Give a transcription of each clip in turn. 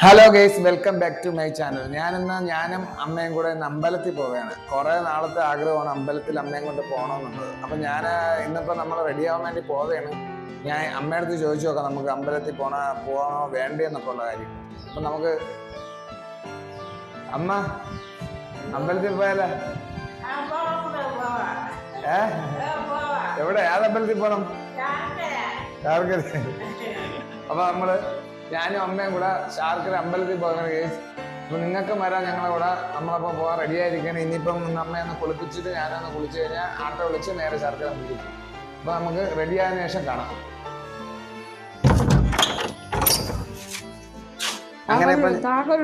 Hello guys, welcome back to my channel. ഞാനും അമ്മയും കൂടെ ഇന്ന് അമ്പലത്തിൽ പോവുകയാണ്. കുറേ നാളത്തെ ആഗ്രഹമാണ് അമ്പലത്തിൽ അമ്മയും കൊണ്ട് പോകണമെന്നുള്ളത്. അപ്പം ഇന്നിപ്പോൾ നമ്മൾ റെഡി ആവാൻ വേണ്ടി പോവുകയാണ്. ഞാൻ അമ്മയുടെ അടുത്ത് ചോദിച്ചു നോക്കാം, നമുക്ക് അമ്പലത്തിൽ പോകണോ വേണ്ടേ എന്നൊക്കെ ഉള്ള കാര്യം. അപ്പം നമുക്ക് അമ്മ അമ്പലത്തിൽ പോയാലേ? എവിടെ, ഏത് അമ്പലത്തിൽ പോകണം? അപ്പൊ ഞാനും അമ്മയും കൂടെ ശാർക്കര അമ്പലത്തിൽ പോകുന്ന കേസ്. അപ്പൊ നിങ്ങൾക്ക് വരാൻ ഞങ്ങളെ കൂടെ. നമ്മളപ്പോ പോകാൻ റെഡി ആയിരിക്കണം. ഇനിയിപ്പം അമ്മയൊന്ന് കുളിപ്പിച്ചിട്ട് ഞാനൊന്ന് കുളിച്ചു കഴിഞ്ഞാൽ ആട്ടോ വിളിച്ച് നേരെ ശാർക്കര അമ്പലത്തിൽ പോകും. അപ്പൊ നമുക്ക് റെഡി ആയതിനു ശേഷം കാണാം. അങ്ങനെ താക്കോൽ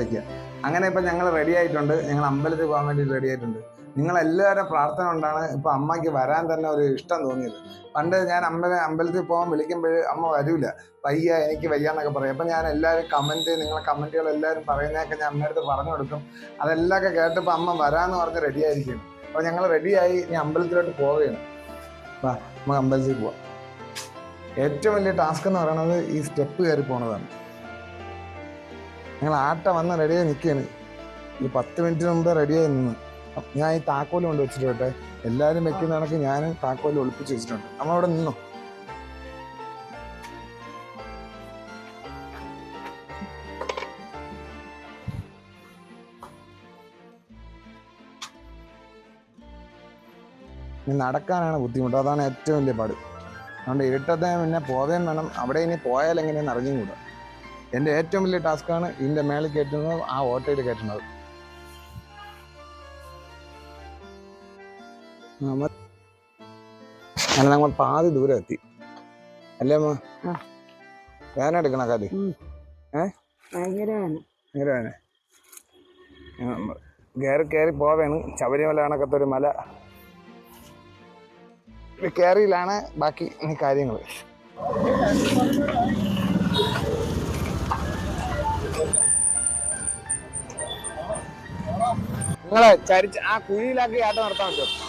വയ്ക്കുക. അങ്ങനെ ഇപ്പൊ ഞങ്ങൾ റെഡി ആയിട്ടുണ്ട്. ഞങ്ങൾ അമ്പലത്തിൽ പോകാൻ വേണ്ടി റെഡി ആയിട്ടുണ്ട്. നിങ്ങളെല്ലാവരും പ്രാർത്ഥന കൊണ്ടാണ് ഇപ്പൊ അമ്മയ്ക്ക് വരാൻ തന്നെ ഒരു ഇഷ്ടം തോന്നിയത്. പണ്ട് ഞാൻ അമ്പലത്തിൽ പോകാൻ വിളിക്കുമ്പോൾ അമ്മ വരൂല, വയ്യ, എനിക്ക് വയ്യാന്നൊക്കെ പറയും. അപ്പം ഞാൻ എല്ലാവരും നിങ്ങളെ കമൻറ്റുകൾ എല്ലാവരും പറയുന്നതൊക്കെ ഞാൻ അമ്മയുടെ പറഞ്ഞു കൊടുക്കും. അതെല്ലാമൊക്കെ കേട്ടപ്പോൾ അമ്മ വരാമെന്ന് പറഞ്ഞ് റെഡി ആയിരിക്കും. അപ്പോൾ ഞങ്ങൾ റെഡിയായി ഞാൻ അമ്പലത്തിലോട്ട് പോവുകയാണ്. വാ, നമുക്ക് അമ്പലത്തിൽ പോവാം. ഏറ്റവും വലിയ ടാസ്ക് എന്ന് പറയുന്നത് ഈ സ്റ്റെപ്പ് കയറി പോണതാണ്. ഞങ്ങൾ വന്ന് റെഡിയായി നിൽക്കുകയാണ്. ഈ 10 മിനിറ്റിന് മുമ്പേ റെഡിയായി നിന്ന് ഞാൻ ഈ താക്കോല് കൊണ്ട് വെച്ചിട്ട് കേട്ടെ. എല്ലാവരും വെക്കുന്ന കണക്ക് ഞാനും താക്കോല് ഒളിപ്പിച്ച് വെച്ചിട്ടുണ്ട്. നമ്മളവിടെ നിന്നോ. നടക്കാനാണ് ബുദ്ധിമുട്ട്, അതാണ് ഏറ്റവും വലിയ പാട്. അതുകൊണ്ട് ഇരുട്ടത്തെ പിന്നെ പോവേം വേണം. അവിടെ ഇനി പോയാൽ എങ്ങനെയാണെന്ന് അറിഞ്ഞുകൂടാ. എൻ്റെ ഏറ്റവും വലിയ ടാസ്ക്കാണ് ഇതിൻ്റെ മേളിൽ കയറ്റുന്നത്, ആ ഓട്ടോയിൽ കയറ്റുന്നത്. അങ്ങനെ നമ്മൾ പാതി ദൂരം എത്തി അല്ലേ അമ്മ? വേന എടുക്കണ കാല് കയറി പോവേണ്. ശബരിമല കണക്കത്തെ ഒരു മല കയറിയിലാണ് ബാക്കി കാര്യങ്ങൾ. നിങ്ങളെ ആ കുഴിയിലാക്കി ആട്ടം നടത്താൻ പറ്റുമോ?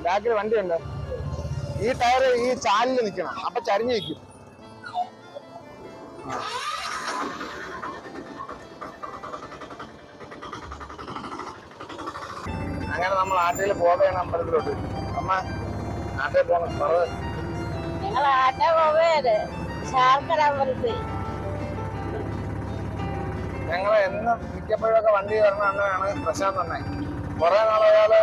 ബാക്കിൽ വണ്ടിയുണ്ട്. ഈ ടയർ ഈ ചാലിൽ നിൽക്കണം, അപ്പൊ ചരിഞ്ഞു നിൽക്കും. അങ്ങനെ നമ്മൾ ആട്ടയിൽ പോവുകയാണ് അമ്പലത്തിലോട്ട്. അമ്മ ആട്ടയിൽ പോകണം. ഞങ്ങൾ എന്നും മിക്കപ്പോഴൊക്കെ വണ്ടി വരണ അണ്ണനാണ് പ്രശാന്ത് അണ്ണൻ. കുറെ നാളയാള്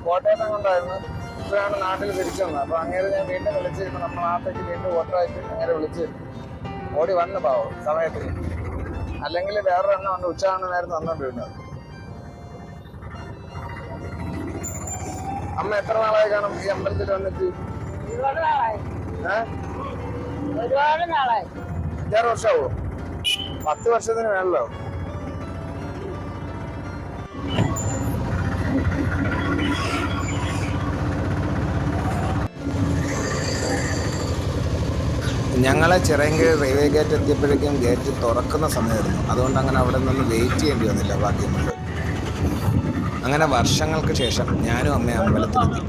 കോട്ടയത്തെ കൊണ്ടായിരുന്നു. ഇപ്പോഴാണ് നാട്ടിൽ തിരിച്ചു വന്നത്. അപ്പൊ അങ്ങനെ ഞാൻ വീണ്ടും വിളിച്ച് നമ്മൾ നാട്ടിലേക്ക് വീണ്ടും ഓട്ടോ ആയിട്ട് അങ്ങനെ വിളിച്ച് ഓടി വന്ന് പാവും സമയത്തിന്. അല്ലെങ്കിൽ വേറൊരു എണ്ണം ഉണ്ട്, ഉച്ചയാണ് നേരത്തെ വന്നോണ്ടിരുന്നത്. അമ്മ എത്ര നാളായി കാണും ഈ അമ്പലത്തിൽ വന്നിട്ട്? 5-6 വർഷമാവോ? 10 വർഷത്തിന് മേളല്ലോ. ഞങ്ങളെ ചിറയൻകീഴ് റെയിൽവേ ഗേറ്റ് എത്തിയപ്പോഴേക്കും ഗേറ്റ് തുറക്കുന്ന സമയമായിരുന്നു. അതുകൊണ്ട് അങ്ങനെ അവിടെ നിന്ന് വെയിറ്റ് ചെയ്യേണ്ടി വന്നില്ല ബാക്കിയുള്ളത്. അങ്ങനെ വർഷങ്ങൾക്ക് ശേഷം ഞാനും അമ്മയും അമ്പലത്തിലെത്തി.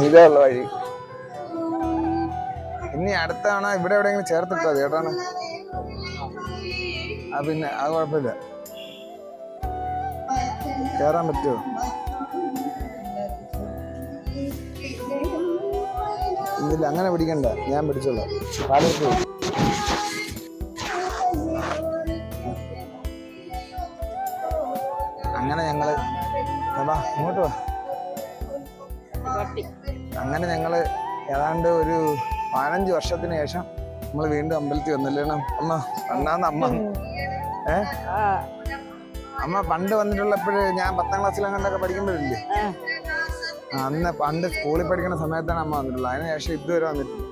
ഇതേയുള്ള വഴി. ഇനി അടുത്ത തവണ ഇവിടെ എവിടെയെങ്കിലും ചേർത്തിട്ടോ ചേട്ടാണ്. പിന്നെ അത് കുഴപ്പമില്ല, കയറാൻ പറ്റുമോ? ഇല്ല, അങ്ങനെ പിടിക്കണ്ട, ഞാൻ പിടിച്ചോളാം. കാലത്ത് അങ്ങനെ ഞങ്ങള് ഇങ്ങോട്ട് വാ. അങ്ങനെ ഞങ്ങള് ഏതാണ്ട് ഒരു 15 വർഷത്തിന് ശേഷം നമ്മൾ വീണ്ടും അമ്പലത്തിൽ വന്നില്ലേ അമ്മ? അന്നാന്ന് അമ്മ അമ്മ പണ്ട് വന്നിട്ടുള്ളപ്പോഴ് ഞാൻ 10ാം ക്ലാസ്സിലങ്ങണ്ടൊക്കെ പഠിക്കുമ്പോഴില്ലേ, അന്ന് പണ്ട് സ്കൂളിൽ പഠിക്കുന്ന സമയത്താണ് അമ്മ വന്നിട്ടുള്ളത്. അതിനുശേഷം ഇതുവരെ വന്നിട്ടില്ല.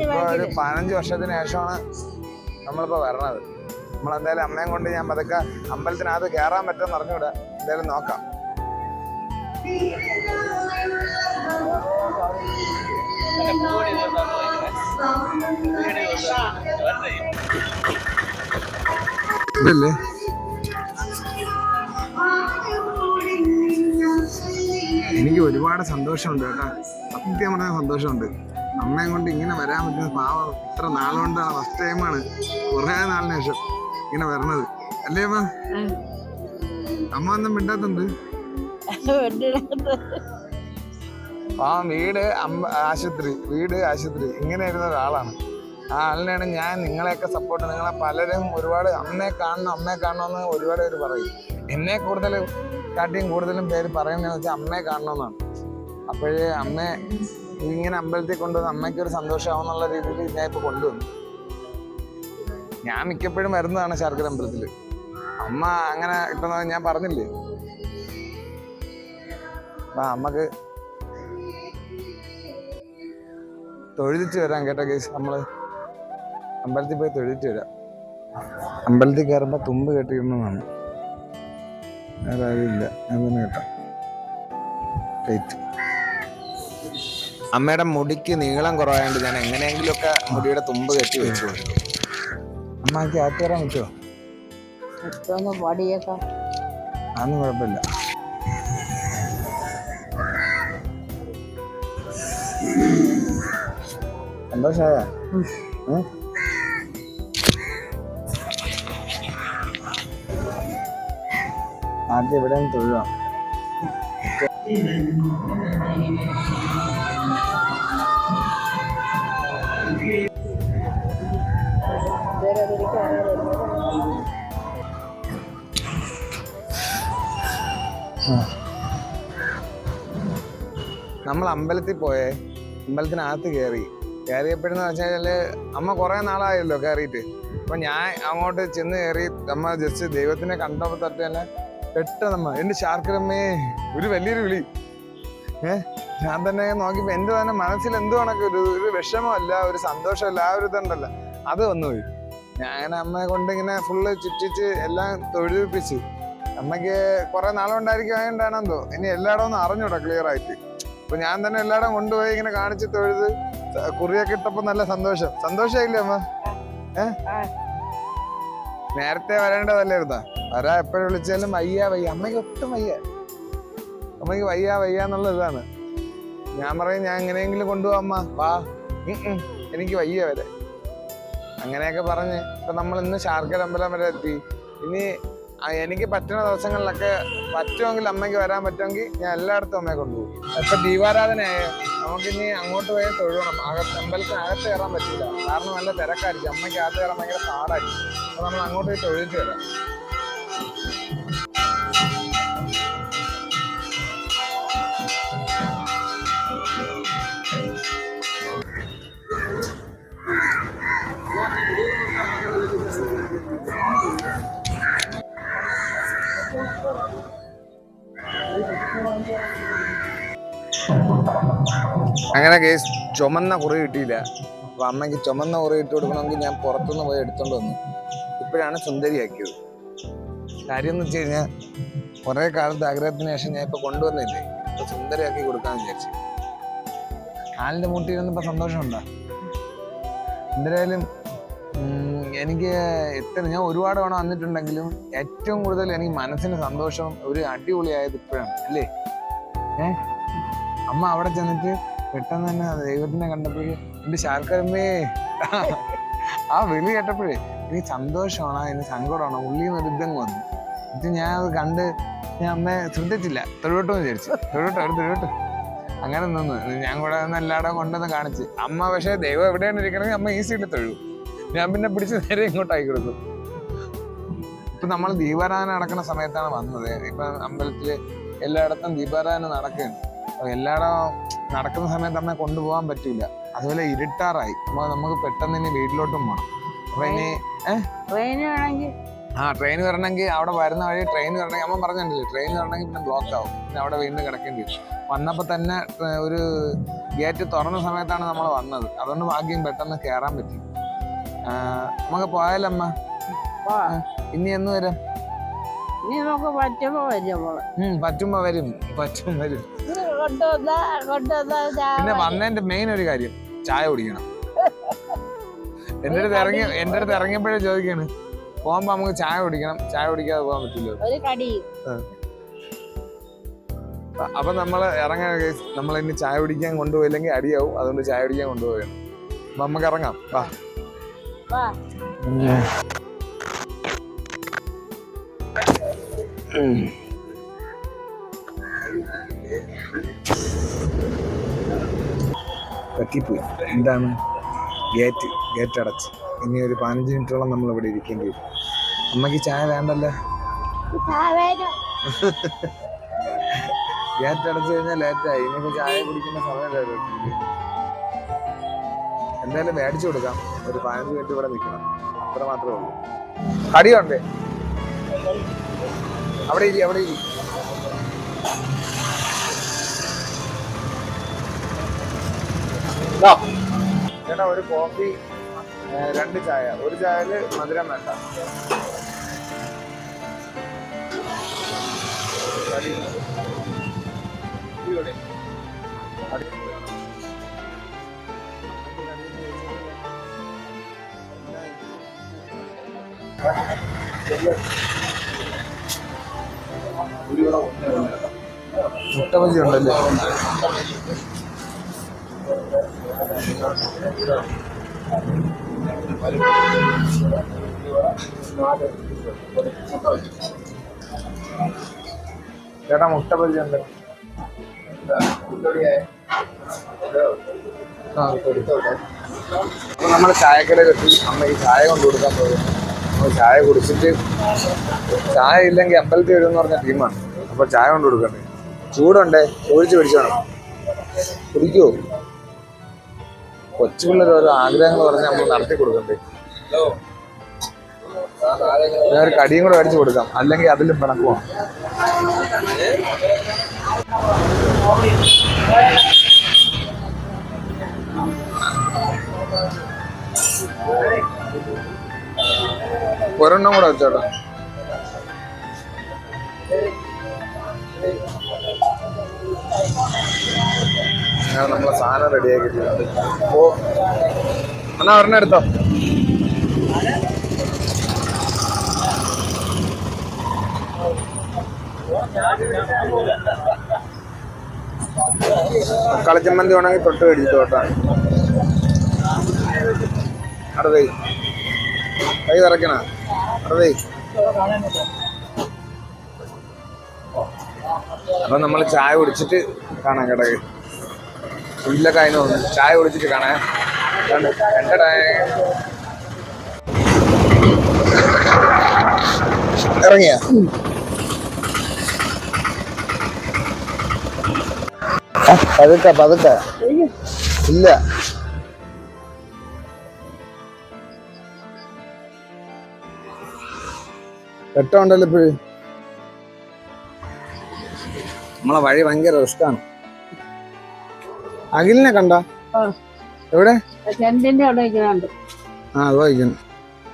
ഇപ്പൊ ഒരു 15 വർഷത്തിന് ശേഷമാണ് നമ്മളിപ്പോ വരണത്. നമ്മളെന്തായാലും അമ്മയും കൊണ്ട് ഞാൻ പതുക്കെ അമ്പലത്തിനകത്ത് കയറാൻ പറ്റുമെന്ന് അറിഞ്ഞൂടാ. എന്തായാലും നോക്കാം. ഇതല്ലേ എനിക്ക് ഒരുപാട് സന്തോഷമുണ്ട് കേട്ടോ, സത്യം പറഞ്ഞ സന്തോഷമുണ്ട്. അമ്മയും കൊണ്ട് ഇങ്ങനെ വരാൻ പറ്റുന്ന പാവം ഇത്ര നാളുകൊണ്ടാണ്, ഫസ്റ്റ് ടൈമാണ് കുറേ നാളിന് ശേഷം ഇങ്ങനെ വരണത് അല്ലേ അമ്മ? അമ്മ ഒന്നും മിണ്ടാത്തുണ്ട്. പാവം വീട് ആശുപത്രി ഇങ്ങനെ ഇരുന്ന ഒരാളാണ്. ആ ആളിനെയാണ് ഞാൻ നിങ്ങളെയൊക്കെ സപ്പോർട്ട്, നിങ്ങളെ പലരും ഒരുപാട് അമ്മയെ കാണണമെന്ന് ഒരുപാട് പേര് പറയും. എന്നെ കാട്ടിയും കൂടുതലും പേര് പറയുന്നതെന്ന് വെച്ചാൽ അമ്മയെ കാണണമെന്നാണ്. അപ്പോഴേ അമ്മയെ ഇങ്ങനെ അമ്പലത്തിൽ കൊണ്ടുവന്ന് അമ്മയ്ക്കൊരു സന്തോഷമാവുന്നുള്ള രീതിയിൽ ഞാൻ ഇപ്പൊ കൊണ്ടുവന്നു. ഞാൻ മിക്കപ്പോഴും വരുന്നതാണ് ശർക്കര അമ്പലത്തിൽ. അമ്മ അങ്ങനെ ഇപ്പൊ ഞാൻ പറഞ്ഞില്ലേ, അപ്പൊ അമ്മക്ക് തൊഴുതിച്ച് വരാം കേട്ടോ കേസ്. നമ്മള് അമ്പലത്തിൽ പോയി തൊഴുതിച്ച് വരാം. അമ്പലത്തിൽ കയറുമ്പോ തുമ്പ് കെട്ടിയിരുന്നതാണ്, വേറെ ആരുമില്ല. ഞാൻ തന്നെ കേട്ടോ. അമ്മയുടെ മുടിക്ക് നീളം കുറവായതുകൊണ്ട് ഞാൻ എങ്ങനെയെങ്കിലുമൊക്കെ മുടിയുടെ തുമ്പ് കെട്ടി വെച്ചു കൊടുക്കും. അമ്മക്ക് ആറ്റി വരാൻ പറ്റുമോ? അതൊന്നും കുഴപ്പമില്ല. സന്തോഷായ ആദ്യം ഇവിടെ തൊഴുവാം. നമ്മൾ അമ്പലത്തിൽ പോയേ, അമ്പലത്തിനകത്ത് കയറിയപ്പോഴെന്ന് വെച്ചാല് അമ്മ കുറെ നാളായല്ലോ കയറിയിട്ട്. അപ്പൊ ഞാൻ അങ്ങോട്ട് ചെന്ന് കയറി അമ്മ ജസ്റ്റ് ദൈവത്തിനെ കണ്ടപ്പോ തൊട്ട് തന്നെ പെട്ടെന്നമ്മ എന്റെ ശാർക്കരമ്മേ ഒരു വലിയൊരു വിളി. ഞാൻ തന്നെ നോക്കിയപ്പോ എന്റെ തന്നെ മനസ്സിൽ എന്തോ കണക്ക് ഒരു വിഷമമല്ല, ഒരു സന്തോഷമല്ല, ആ ഒരു ഇതുണ്ടല്ലോ, അത് വന്നുപോയി. ഞാൻ അമ്മയെ കൊണ്ട് ഇങ്ങനെ ഫുള്ള് ചുറ്റിച്ച് എല്ലാം തൊഴിലിപ്പിച്ച്. അമ്മയ്ക്ക് കുറെ നാളുണ്ടായിരിക്കുവാണ്ടാണെന്തോ ഇനി എല്ലായിടവും ഒന്ന് അറിഞ്ഞൂടാ ക്ലിയർ ആയിട്ട്. അപ്പൊ ഞാൻ തന്നെ എല്ലായിടവും കൊണ്ടുപോയി ഇങ്ങനെ കാണിച്ച് തൊഴുത് കുറിയൊക്കെ ഇട്ടപ്പോ നല്ല സന്തോഷമായില്ലേ അമ്മ? നേരത്തെ വരേണ്ടതല്ലായിരുന്നാ? വരാ എപ്പോഴും വിളിച്ചാലും വയ്യ അമ്മയ്ക്ക് ഒട്ടും അമ്മയ്ക്ക് വയ്യ എന്നുള്ള ഇതാണ്. ഞാൻ പറയും ഞാൻ എങ്ങനെയെങ്കിലും കൊണ്ടുപോവാ അമ്മ, വാ, എനിക്ക് വയ്യ വരെ, അങ്ങനെയൊക്കെ പറഞ്ഞ് ഇപ്പൊ നമ്മൾ ഇന്ന് ശാർക്കര അമ്പലം വരെ എത്തി. ഇനി എനിക്ക് പറ്റുന്ന ദിവസങ്ങളിലൊക്കെ പറ്റുമെങ്കിൽ അമ്മയ്ക്ക് വരാൻ പറ്റുമെങ്കിൽ ഞാൻ എല്ലായിടത്തും അമ്മയെ കൊണ്ടുപോകും. ഇപ്പൊ ദീപാരാധനയായ നമുക്കിനി അങ്ങോട്ട് പോയി തൊഴുകണം. അമ്പലത്തിനകത്ത് കയറാൻ പറ്റില്ല, കാരണം നല്ല തിരക്കായിരിക്കും. അമ്മയ്ക്ക് അകത്ത് കയറാൻ ഭയങ്കര പാടായിരിക്കും. അപ്പൊ നമ്മൾ അങ്ങോട്ട് പോയി തൊഴിലിട്ട് വരാം. അങ്ങനെ കേസ് ചുമന്ന കുറി കിട്ടിയില്ല. അപ്പൊ അമ്മയ്ക്ക് ചുമന്ന കുറി ഇട്ട് കൊടുക്കണമെങ്കിൽ ഞാൻ പുറത്തുനിന്ന് പോയി എടുത്തോണ്ട് വന്നു. ഇപ്പോഴാണ് സുന്ദരിയാക്കിയത്. കാര്യം എന്ന് വെച്ച് കഴിഞ്ഞാൽ കുറെ കാലത്ത് ആഗ്രഹത്തിന് ശേഷം ഞാൻ ഇപ്പൊ കൊണ്ടുവന്നില്ലേ, ഇപ്പൊ സുന്ദരിയാക്കി കൊടുക്കാന്ന് വിചാരിച്ചു. കാലിന്റെ മുട്ടിയിരുന്നപ്പോ സന്തോഷമുണ്ടോ? എന്തായാലും എനിക്ക് ഞാൻ ഒരുപാട് തവണ വന്നിട്ടുണ്ടെങ്കിലും ഏറ്റവും കൂടുതൽ എനിക്ക് മനസ്സിന് സന്തോഷം ഒരു അടിപൊളിയായത് ഇപ്പോഴാണ് അല്ലേ? അമ്മ അവിടെ ചെന്നിട്ട് പെട്ടെന്ന് തന്നെ ദൈവത്തിനെ കണ്ടപ്പോഴേ എന്റെ ശാർക്കരമ്മേ ആ വിളി കേട്ടപ്പോഴേ എനിക്ക് സന്തോഷമാണോ എനിക്ക് സങ്കടമാണോ ഉള്ളിൽ നിന്ന് ഒരു ഇതങ്ങ് വന്നു. എന്നിട്ട് ഞാൻ അത് കണ്ട് ഞാൻ അമ്മയെ ശ്രദ്ധിച്ചില്ല, തൊഴിലോട്ടെന്ന് വിചാരിച്ചു. തൊഴിലോട്ട് അങ്ങനെ നിന്ന് ഞാൻ കൂടെ ഒന്ന് എല്ലായിടവും കൊണ്ടുവന്ന് കാണിച്ച്. അമ്മ പക്ഷേ ദൈവം എവിടെയാണ് ഇരിക്കണമെങ്കിൽ അമ്മ ഈസിയിട്ട് തൊഴും. ഞാൻ പിന്നെ പിടിച്ച് നേരെ ഇങ്ങോട്ടായി കൊടുക്കും. ഇപ്പൊ നമ്മൾ ദീപാരാധന നടക്കുന്ന സമയത്താണ് വന്നത്. ഇപ്പൊ അമ്പലത്തില് എല്ലായിടത്തും ദീപാരാധന നടക്കുകയാണ്. അപ്പൊ എല്ലായിടവും നടക്കുന്ന സമയത്ത് അമ്മയെ കൊണ്ടുപോകാൻ പറ്റൂല. അതുപോലെ ഇരുട്ടാറായി. അപ്പൊ നമുക്ക് പെട്ടെന്ന് ഇനി വീട്ടിലോട്ടും പോകണം. അപ്പൊ ഇനി ട്രെയിൻ വരണമെങ്കിൽ അവിടെ വരുന്ന വഴി ട്രെയിൻ വരണമെങ്കിൽ അമ്മ പറഞ്ഞിട്ടില്ലേ, ട്രെയിൻ വരണമെങ്കിൽ പിന്നെ ബ്ലോക്ക് ആവും. പിന്നെ അവിടെ വീണ്ടും കിടക്കേണ്ടി വരും. വന്നപ്പോ തന്നെ ഒരു ഗേറ്റ് തുറന്ന സമയത്താണ് നമ്മൾ വന്നത്. അതുകൊണ്ട് ഭാഗ്യം പെട്ടെന്ന് കയറാൻ പറ്റി. നമുക്ക് പോയാലമ്മ ഇനി എന്ന് വരാം? പറ്റുമ്പോ വരും. പിന്നെ വന്നതിന്റെ മെയിൻ ഒരു കാര്യം ചായ കുടിക്കണം. എന്റെ അടുത്ത് ഇറങ്ങിയപ്പോഴേ ചോദിക്കാണ് പോകുമ്പോ നമുക്ക് ചായ കുടിക്കണം, ചായ കുടിക്കാതെ പോകാൻ പറ്റില്ലോ. അപ്പൊ നമ്മള് ഇറങ്ങാൻ നമ്മൾ ഇനി ചായ കുടിക്കാൻ കൊണ്ടുപോയില്ലെങ്കിൽ അടിയാവും. അതുകൊണ്ട് ചായ കുടിക്കാൻ കൊണ്ടുപോവുകയാണ്. അപ്പൊ നമുക്ക് ഇറങ്ങാം. വാ. പറ്റിപ്പോയി. എന്താണ്? ഗേറ്റ് അടച്ച്. ഇനി ഒരു 15 മിനിറ്റോളം നമ്മൾ ഇവിടെ ഇരിക്കേണ്ടി വരും. അമ്മക്ക് ചായ വേണ്ടല്ലോ. ഗേറ്റ് അടച്ചു കഴിഞ്ഞാൽ ലേറ്റായി. ഇനിയിപ്പോ ചായ കുടിക്കുന്ന സമയമല്ലോ. എന്തായാലും മേടിച്ചു കൊടുക്കാം. ഒരു 15 മിനിറ്റ് ഇവിടെ നിൽക്കണം. അത്ര മാത്രമേ ഉള്ളൂ. കടിയുണ്ടേ? അവിടെ ഇരി. ചേട്ടാ ഒരു കോഫി, 2 ചായ. ഒരു ചായയില് മധുരം വേണ്ട. മുട്ട ബജി ഉണ്ടല്ലേ? ചേട്ടാ മുട്ട ബജി ഉണ്ട്. അപ്പൊ നമ്മള് ചായക്കട കെട്ടി അമ്മയ്ക്ക് ചായ കൊണ്ടു കൊടുക്കാൻ പോകുന്നു. ചായ കുടിച്ചിട്ട്, ചായ ഇല്ലെങ്കിൽ അമ്പലത്തിൽ വരുമെന്ന് പറഞ്ഞ ടീമാണ്. അപ്പൊ ചായ കൊണ്ടു കൊടുക്കണ്ടേ? ചൂടുണ്ടേ? ചോദിച്ചു പിടിച്ചോണം. കുടിക്കുവോ? കൊച്ചു പിള്ളേർ ഓരോ ആഗ്രഹങ്ങൾ പറഞ്ഞ് നമ്മൾ നടത്തി കൊടുക്കണ്ടേ? ഒരു കടിയും കൂടെ മേടിച്ചു കൊടുക്കാം, അല്ലെങ്കിൽ അതിലും പിണക്കുവാ. ഒരെണ്ണം കൂടെ വെച്ചോട്ടോ. നമ്മളെ സാധനം റെഡിയാക്കിയിട്ടുണ്ട്. ഓ എന്നാ ഒരെണ്ണം എടുത്തോ. കളിച്ചമ്മന്തി വേണമെങ്കിൽ തൊട്ട് മേടിച്ചിട്ട് കേട്ടോ. അടുത്തേ കൈ തറയ്ക്കണ. അടുത്തേ. അപ്പൊ നമ്മൾ ചായ കുടിച്ചിട്ട് കാണാം കേട്ടോ. ഇല്ലൊക്കെ അതിന് തോന്നുന്നു. ചായ കുടിച്ചിട്ട് കാണാ. ഇറങ്ങിയ പതുക്കെ ഇല്ല. വെട്ടമുണ്ടല്ലോ ഇപ്പോഴും. നമ്മളെ വഴി ഭയങ്കര റിസ്ക്കാണ്. അഖിലിനെ കണ്ട? എവിടെ? അത് വായിക്കുന്നു.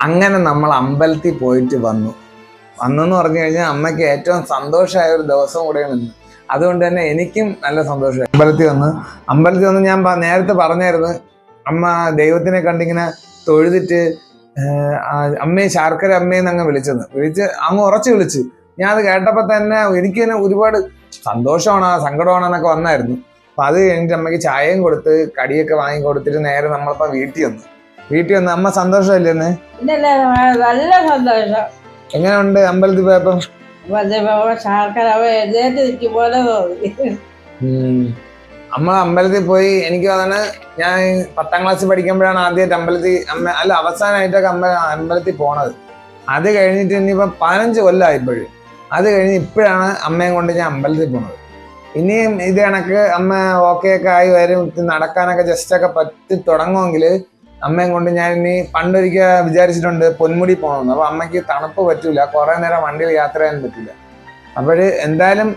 അങ്ങനെ നമ്മൾ അമ്പലത്തിൽ പോയിട്ട് വന്നെന്ന് പറഞ്ഞു കഴിഞ്ഞാൽ അമ്മയ്ക്ക് ഏറ്റവും സന്തോഷമായ ഒരു ദിവസം കൂടെയാണ് ഇന്ന്. അതുകൊണ്ട് തന്നെ എനിക്കും നല്ല സന്തോഷമായി. അമ്പലത്തിൽ വന്ന് ഞാൻ നേരത്തെ പറഞ്ഞായിരുന്നു, അമ്മ ദൈവത്തിനെ കണ്ടിങ്ങനെ തൊഴുതിട്ട് അമ്മയെ ശർക്കര അമ്മയെന്ന് അങ്ങ് വിളിച്ച് അങ്ങ് ഉറച്ചു വിളിച്ച്. ഞാൻ അത് കേട്ടപ്പോൾ തന്നെ എനിക്ക് തന്നെ ഒരുപാട് സന്തോഷമാണോ സങ്കടമാണോ എന്നൊക്കെ വന്നായിരുന്നു. അപ്പൊ അത് കഴിഞ്ഞിട്ട് അമ്മയ്ക്ക് ചായയും കൊടുത്ത് കടിയൊക്കെ വാങ്ങി കൊടുത്തിട്ട് നേരെ നമ്മളിപ്പോ വീട്ടിൽ വന്ന് അമ്മ സന്തോഷമല്ലേ? നല്ല സന്തോഷം. എങ്ങനെയുണ്ട് അമ്പലത്തിൽ പോയപ്പോ? അമ്മ അമ്പലത്തിൽ പോയി. എനിക്ക് അതാണ്, ഞാൻ 10ാം ക്ലാസ്സിൽ പഠിക്കുമ്പോഴാണ് ആദ്യമായിട്ട് അവസാനമായിട്ടൊക്കെ അമ്പലത്തിൽ പോണത്. അത് കഴിഞ്ഞിട്ട് ഇനിയിപ്പോ 15 കൊല്ലമായിപ്പോഴും. അത് കഴിഞ്ഞ് ഇപ്പോഴാണ് അമ്മയും കൊണ്ട് ഞാൻ അമ്പലത്തിൽ പോണത്. ഇനിയും ഇത് കണക്ക് അമ്മ ഒക്കെ ആയി വരും, നടക്കാനൊക്കെ ജസ്റ്റൊക്കെ പറ്റി തുടങ്ങുമെങ്കിൽ അമ്മയും കൊണ്ട് ഞാൻ ഇനി പണ്ടൊരിക്കൽ വിചാരിച്ചിട്ടുണ്ട് പൊന്മുടി പോകണമെന്ന്. അപ്പൊ അമ്മയ്ക്ക് തണുപ്പ് പറ്റൂല, കുറെ നേരം വണ്ടിയിൽ യാത്ര ചെയ്യാൻ പറ്റില്ല. അപ്പോഴ് എന്തായാലും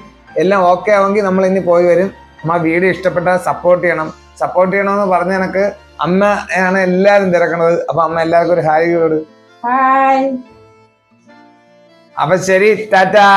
എല്ലാം ഓക്കെ ആവുമെങ്കിൽ നമ്മൾ ഇനി പോയി വരും. അമ്മ വീഡിയോ ഇഷ്ടപ്പെട്ടാൽ സപ്പോർട്ട് ചെയ്യണമെന്ന് പറഞ്ഞ കണക്ക് അമ്മയാണ് എല്ലാരും തിരക്കണത്. അപ്പൊ അമ്മ എല്ലാവർക്കും ഒരു ഹായ് കൊടു. ഹായ്. അപ്പൊ ശരി, ടാറ്റാ.